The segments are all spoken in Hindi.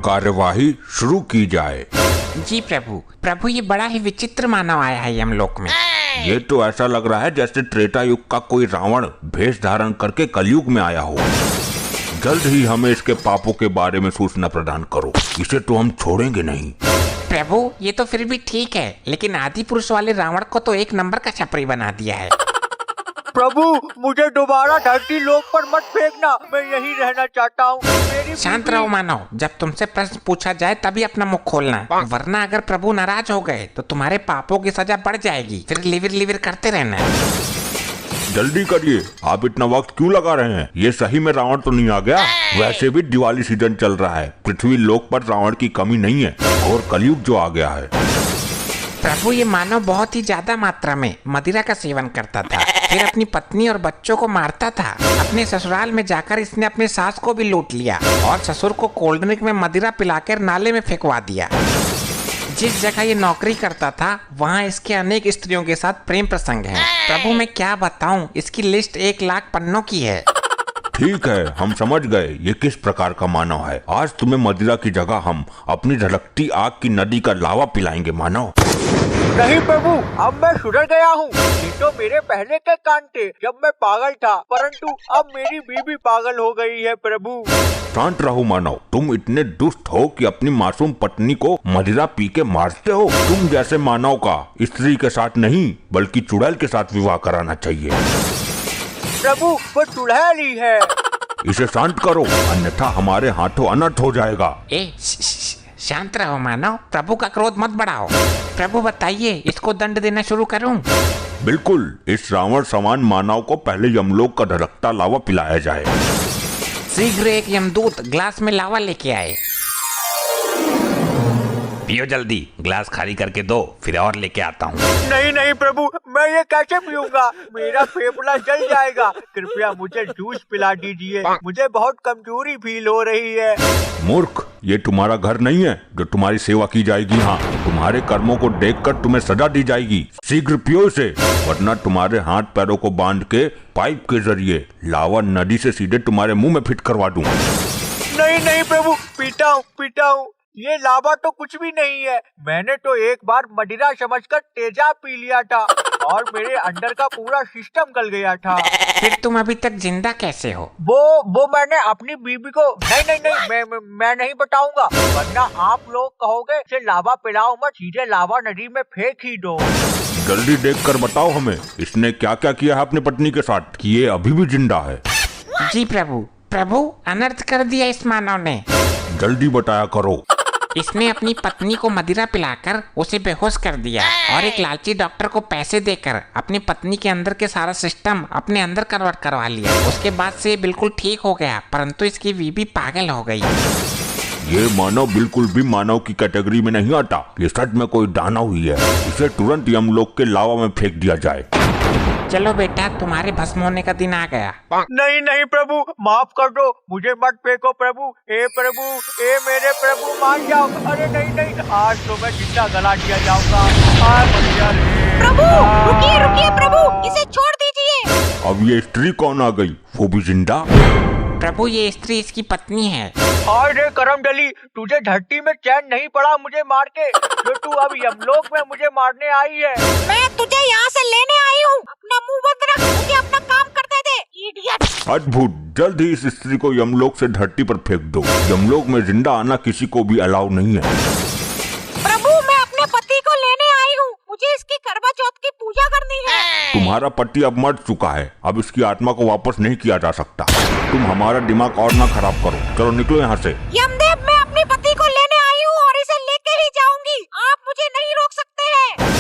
कार्यवाही शुरू की जाए। जी प्रभु। प्रभु ये बड़ा ही विचित्र मानव आया है यमलोक में। ये तो ऐसा लग रहा है जैसे त्रेता युग का कोई रावण भेष धारण करके कलयुग में आया हो। जल्द ही हमें इसके पापों के बारे में सूचना प्रदान करो, इसे तो हम छोड़ेंगे नहीं। प्रभु ये तो फिर भी ठीक है, लेकिन आदि पुरुष वाले रावण को तो एक नंबर का छपरी बना दिया है। प्रभु मुझे दोबारा धरती लोक पर मत फेंकना, मैं यहीं रहना चाहता हूँ। शांत रहो मानव, जब तुमसे प्रश्न पूछा जाए तभी अपना मुख खोलना, वरना अगर प्रभु नाराज हो गए तो तुम्हारे पापों की सजा बढ़ जाएगी, फिर लिविर लिविर करते रहना है। जल्दी करिए, आप इतना वक्त क्यों लगा रहे हैं? ये सही में रावण तो नहीं आ गया? वैसे भी दिवाली सीजन चल रहा है, पृथ्वी लोक पर रावण की कमी नहीं है और कलयुग जो आ गया है। प्रभु ये मानव बहुत ही ज्यादा मात्रा में मदिरा का सेवन करता था, फिर अपनी पत्नी और बच्चों को मारता था। अपने ससुराल में जाकर इसने अपने सास को भी लूट लिया और ससुर को कोल्ड ड्रिंक में मदिरा पिलाकर नाले में फेंकवा दिया। जिस जगह ये नौकरी करता था वहाँ इसके अनेक स्त्रियों के साथ प्रेम प्रसंग है। प्रभु मैं क्या बताऊं, इसकी लिस्ट 1 लाख पन्नों की है। ठीक है, हम समझ गए ये किस प्रकार का मानव है। आज तुम्हें मदिरा की जगह हम अपनी धड़कती आग की नदी का लावा पिलाएंगे मानव। नहीं प्रभु, अब मैं सुधर गया हूँ। ये तो मेरे पहले के कान थे जब मैं पागल था, परंतु अब मेरी बीवी पागल हो गई है प्रभु। शांत रहो मानव, तुम इतने दुष्ट हो कि अपनी मासूम पत्नी को मदिरा पी के मारते हो। तुम जैसे मानव का स्त्री के साथ नहीं बल्कि चुड़ैल के साथ विवाह कराना चाहिए। प्रभु वो चुड़ैल ही है। इसे शांत करो, अन्यथा हमारे हाथों अनर्थ हो जाएगा। शांत रहो मानव, प्रभु का क्रोध मत बढ़ाओ। प्रभु बताइए, इसको दंड देना शुरू करूं? बिल्कुल, इस रावण समान मानव को पहले यमलोक का धड़कता लावा पिलाया जाए। शीघ्र एक यमदूत ग्लास में लावा लेके आए। पियो जल्दी, ग्लास खाली करके दो, फिर और लेके आता हूँ। नहीं नहीं प्रभु, मैं ये कैसे पीऊंगा, मेरा फेफड़ा जल जाएगा। कृपया मुझे जूस पिला दीजिए, मुझे बहुत कमजोरी फील हो रही है। मूर्ख, ये तुम्हारा घर नहीं है जो तुम्हारी सेवा की जाएगी। हाँ, तुम्हारे कर्मों को देखकर तुम्हें सजा दी जाएगी। शीघ्र पियो इसे, वरना तुम्हारे हाथ पैरों को बांध के पाइप के जरिए लावा नदी से सीधे तुम्हारे मुंह में फिट करवा दूं। नहीं नहीं प्रभु, पीता हूँ। ये लावा तो कुछ भी नहीं है। मैंने तो एक बार मदिरा समझकर तेजाब पी लिया था और मेरे अंदर का पूरा सिस्टम गल गया था। फिर तुम अभी तक जिंदा कैसे हो? वो मैंने अपनी बीवी को नहीं, मैं नहीं बताऊंगा, वरना आप लोग कहोगे इसे लावा पिलाओ मत, सीधे लावा नदी में फेंक ही दो। जल्दी देखकर बताओ हमें, इसने क्या क्या किया है अपनी पत्नी के साथ कि ये अभी भी जिंदा है? जी प्रभु अनर्थ कर दिया इस मानव ने। जल्दी बताया करो। इसने अपनी पत्नी को मदिरा पिलाकर उसे बेहोश कर दिया और एक लालची डॉक्टर को पैसे देकर अपनी पत्नी के अंदर के सारा सिस्टम अपने अंदर कन्वर्ट करवा लिया। उसके बाद से बिल्कुल ठीक हो गया, परंतु इसकी बीवी पागल हो गई। ये मानव बिल्कुल भी मानव की कैटेगरी में नहीं आता। ये सच में कोई दानव ही है। इसे तुरंत यमलोक के लावा में फेंक दिया जाए। चलो बेटा, तुम्हारे भस्म होने का दिन आ गया। नहीं प्रभु, माफ कर दो, मुझे मत फेंको प्रभु। ए प्रभु, ए मेरे प्रभु, मान जाओ। अरे नहीं, आज तो मैं जिंदा गला दिया जाऊंगा। प्रभु रुकिए प्रभु, इसे छोड़ दीजिए। अब ये स्त्री कौन आ गई, वो भी जिंदा? प्रभु ये स्त्री इसकी पत्नी है। अरे करम डली, तुझे धरती में चैन नहीं पड़ा मुझे मार के, जो तू अब यमलोक में मुझे मारने आई है। मैं तुझे यहाँ से लेने आई हूँ, अपना मुंह बंद रख, मुझे अपना काम करने दे, इडियट। अद्भुत, जल्द ही इस स्त्री को यमलोक से धरती पर फेंक दो। यमलोक में जिंदा आना किसी को भी अलाउ नहीं है। प्रभु मैं अपने पति को लेने आई हूँ, मुझे इसकी करवा चौथ की पूजा करनी है। तुम्हारा पति अब मर चुका है, अब इसकी आत्मा को वापस नहीं किया जा सकता। तुम हमारा दिमाग और ना खराब करो, चलो निकलो यहाँ से। यमदेव मैं अपने पति को लेने आई हूँ और इसे लेके ही जाऊंगी, आप मुझे नहीं रोक सकते हैं।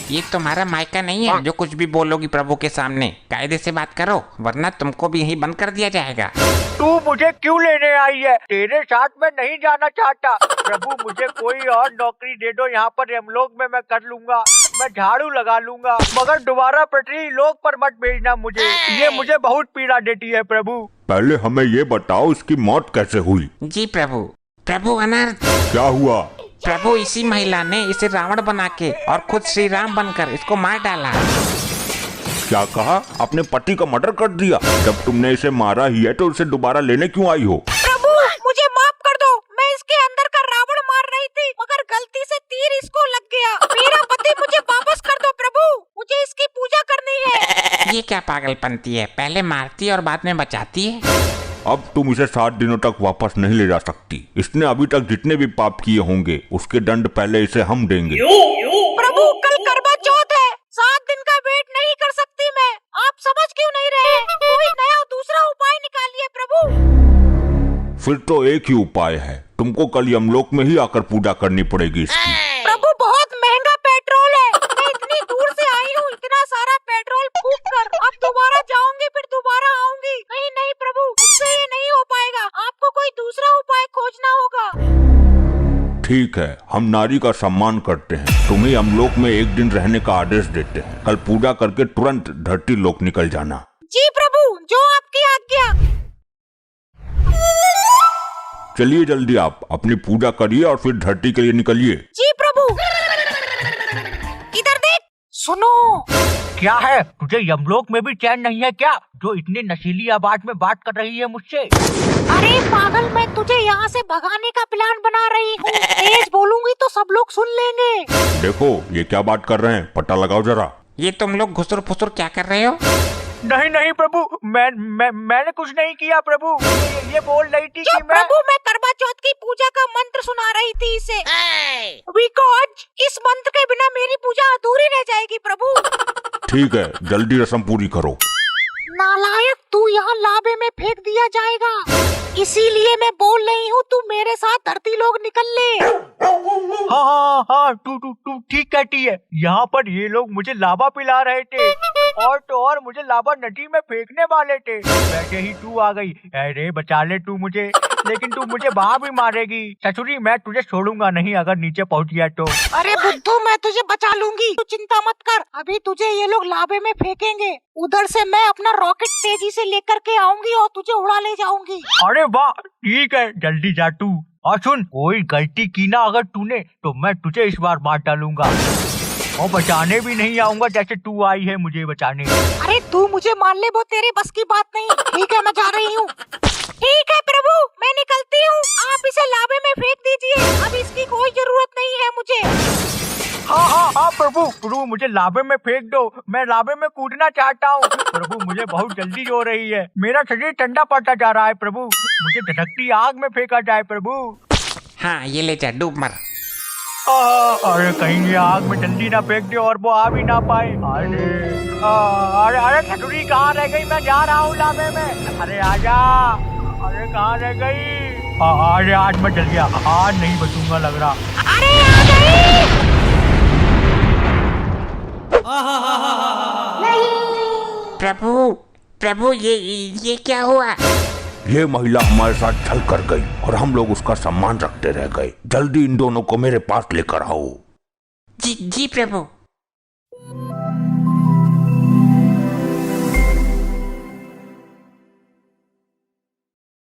ये तुम्हारा मायका नहीं है जो कुछ भी बोलोगी प्रभु के सामने। कायदे से बात करो, वरना तुमको भी यहीं बंद कर दिया जाएगा। तू मुझे क्यों लेने आई है? तेरे साथ मैं नहीं जाना चाहता। प्रभु मुझे कोई और नौकरी दे दो, यहाँ पर यमलोक में मैं कर लूंगा, मैं झाड़ू लगा लूंगा, मगर दोबारा पृथ्वी लोक पर मत भेजना मुझे, ये मुझे बहुत पीड़ा देती है प्रभु। पहले हमें ये बताओ इसकी मौत कैसे हुई? जी प्रभु अनर्थ। क्या हुआ? प्रभु इसी महिला ने इसे रावण बना के और खुद श्री राम बनकर इसको मार डाला। क्या कहा? अपने पति का मर्डर कर दिया? जब तुमने इसे मारा ही है तो उसे दोबारा लेने क्यों आई हो? प्रभु मुझे माफ कर दो, ये क्या पागलपंती है, पहले मारती है और बाद में बचाती है। अब तुम इसे 7 दिनों तक वापस नहीं ले जा सकती। इसने अभी तक जितने भी पाप किए होंगे उसके दंड पहले इसे हम देंगे। प्रभु कल करवा चौथ है, 7 दिन का वेट नहीं कर सकती मैं। आप समझ क्यों नहीं रहे? कोई नया दूसरा उपाय निकालिए प्रभु। फिर तो एक ही उपाय है, तुमको कल यमलोक में ही आकर पूजा करनी पड़ेगी इसकी। प्रभु बहुत महंगा पेट्रोल है, मैं इतनी दूर से आई हूँ, इतना सारा पेट्रोल फूक कर अब दोबारा जाऊंगी फिर दोबारा आऊंगी। नहीं नहीं प्रभु, मुझसे ये नहीं हो पाएगा, आपको कोई दूसरा उपाय खोजना होगा। ठीक है, हम नारी का सम्मान करते हैं, तुम्हें यमलोक में एक दिन रहने का आदेश देते हैं। कल पूजा करके तुरंत धरती लोक निकल जाना। जी प्रभु, जो आपकी आज्ञा। चलिए जल्दी आप अपनी पूजा करिए और फिर धरती के लिए निकलिए। जी प्रभु। इधर देख, सुनो। क्या है, तुझे यमलोक में भी चैन नहीं है क्या, जो इतनी नशीली आवाज में बात कर रही है मुझसे? अरे पागल, मैं तुझे यहाँ से भगाने का प्लान बना रही हूँ। तेज बोलूंगी तो सब लोग सुन लेंगे। देखो ये क्या बात कर रहे हैं, पता लगाओ जरा। ये तुम लोग घुसुर फुसुर क्या कर रहे हो? नहीं नहीं प्रभु, मैंने कुछ नहीं किया प्रभु। ये बोल रही थी कि प्रभु, मैं करवा चौथ की पूजा का मंत्र सुना रही थी इसे। बिकॉज इस मंत्र के बिना मेरी पूजा अधूरी रह जाएगी प्रभु। ठीक है, जल्दी रस्म पूरी करो। नालायक, तू यहाँ लाबे में फेंक दिया जाएगा, इसीलिए मैं बोल रही हूँ तू मेरे साथ धरती लोग निकल ले। हाँ, तू ठीक कहती है। यहाँ पर ये लोग मुझे लावा पिला रहे थे और तो और मुझे लावा नदी में फेंकने वाले थे। वैसे ही तू आ गई। अरे बचा ले तू मुझे, लेकिन तू मुझे वहाँ भी मारेगी। ससुरी, मैं तुझे छोड़ूंगा नहीं अगर नीचे पहुँच गया तो। अरे बुद्धू, मैं तुझे बचा लूंगी, तू चिंता मत कर। अभी तुझे ये लोग लाबे में फेंकेंगे, उधर से मैं अपना रॉकेट तेजी से लेकर के आऊंगी और तुझे उड़ा ले जाऊंगी। अरे वाह, ठीक है, जल्दी जा तू। और सुन, कोई गलती की ना अगर तूने तो मैं तुझे इस बार मार डालूंगा और बचाने भी नहीं आऊंगा जैसे तू आई है मुझे बचाने। अरे तू मुझे मार ले, वो तेरे बस की बात नहीं। ठीक है, मैं जा रही हूँ। ठीक है प्रभु, मैं निकलती हूँ, आप इसे लाबे में फेंक दीजिए, अब इसकी कोई जरूरत नहीं है मुझे। हाँ प्रभु, मुझे लाबे में फेंक दो, मैं लाबे में कूदना चाहता हूँ। प्रभु मुझे बहुत जल्दी हो रही है, मेरा शरीर ठंडा पड़ता जा रहा है प्रभु, मुझे धधकती आग में फेंका जाए प्रभु। हाँ ये ले जा, डूब मर। अरे कहीं ये आग में जल्दी ना फेंक दे और वो आ भी ना पाए। अरे खटुरी कहाँ रह गई, मैं जा रहा हूँ लाबे में। अरे आजा, अरे कहाँ रह गई? अरे आज मैं जल गया, आज नहीं बचूंगा लग रहा। अरे आ गई। प्रभु ये क्या हुआ? ये महिला हमारे साथ छल कर गई और हम लोग उसका सम्मान रखते रह गए। जल्दी इन दोनों को मेरे पास लेकर आओ। जी प्रभु।